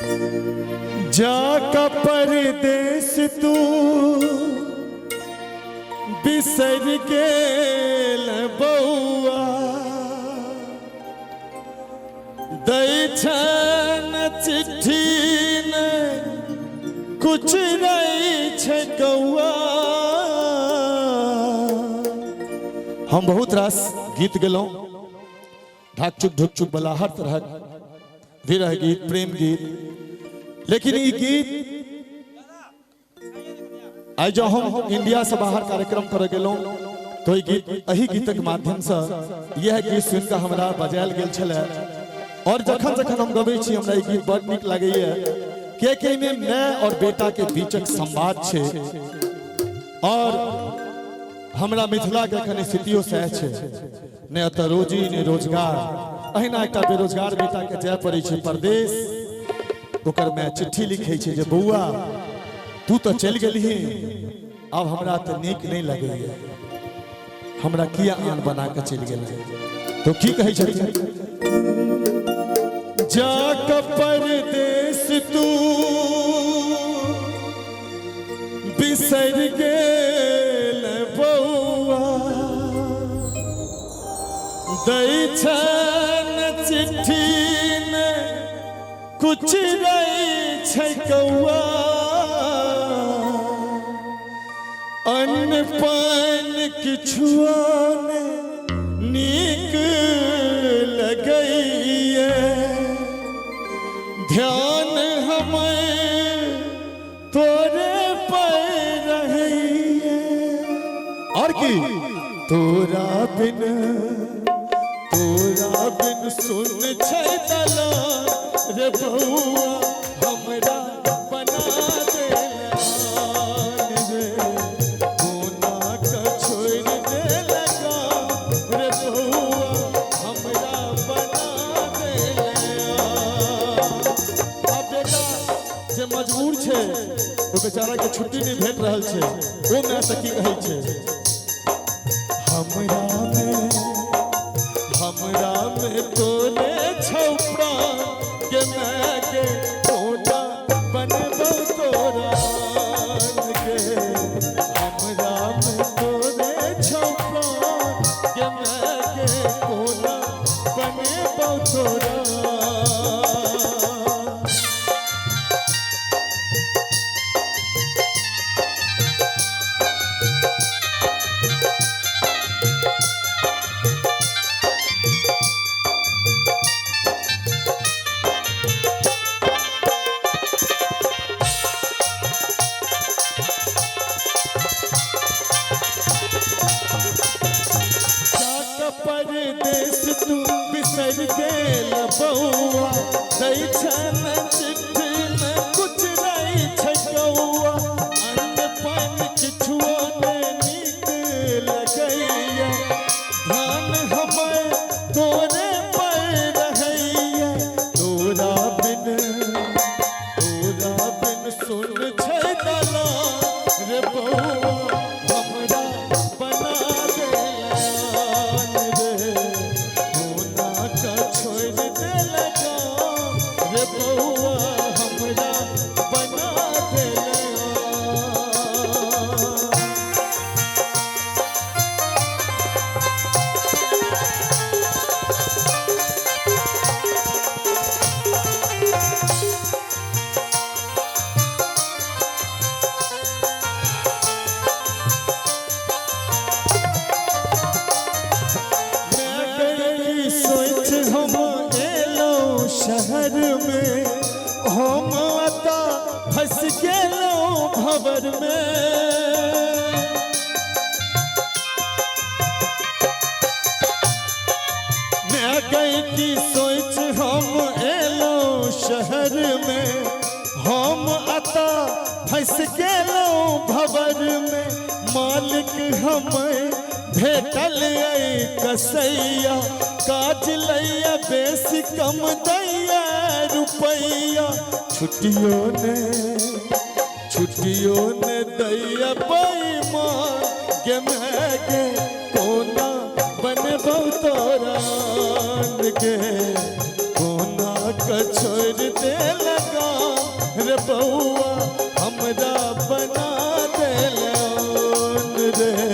जाका परदेस तू बिसर गेल बउआ दै छन चिट्ठी न कुछ नहीं छै कौआ। हम बहुत रास गीत गेलौं, ढाकचुक ढुकचुक वाला हर तरह विरह गीत, प्रेम गीत, लेकिन ये गीत आई जो हम इंडिया से बाहर कार्यक्रम कर गेलौं तो ये गीत अही गीतक माध्यम से यह गीत सुन के हमरा बजायल गेल छले और जखन जखन हम गबै छी हमरा ये गीत बड़ नीक लागैया कि में माय और बेटा के बीचक संवाद छे और हमरा मिथिला के एखन स्थितियों सह छे, ने अत रोजी ने रोजगार, अहिना एकटा बेरोजगार बेटा के जाय पड़ै छै परदेश, ओकर मैं चिट्ठी लिखे छे जे बउआ तू तो चल गेलही, अब हमरा तो नीक नहीं लगैया, हमरा किया आन बना के चल गेल। तो की कहै छथिन, जाका परदेश तू बिसर गेल बउआ दै छन चिट्ठी न कुछ नहीं छै कौआ। अन्न पान किछुआ ने नीक लगैए, ध्यान हमें तोरे पर रहिए, और की तोरा बिन सुन छै दलान रे बउआ हमरा बना देलान रे, कोना का छोड़ देलका रे बउआ हमरा बना देलान। अब बेटा जे मजबूर छे ओ बेचारा के छुट्टी नहीं भेट रहल छे, ओ मैं से की कहै छे, हमरा में तोरे छौ प्राण के मैं के कोना बनबौ तोरा के, हमरा में तोरे छौ प्राण के मैं के कोना बनबौ तोरा। परदेश तू बिसर गेल बउआ दै छन चिट्ठी में कुछ नहीं छै कौआ। अन्न पान किछुओ ने नीक लगैया, ध्यान हमें तोरे पर रहैया, तोरा बिन सुन छै दलान रे बउआ हमरा बना शहर में हम अता फंस गेलौं भंवर में, मैं गई की सोच हम एलौं शहर में, हम अता फंस गेलौं भंवर में, मालिक हमें भेटल कसैया, काज लैया बेसी कम दैया रुपैया, छुट्टियों ने दैया बेईमान के मैं के कोना बनबौ तोरा के, कोना का छोड़ दे लगा रे बउआ हमरा बना दे रे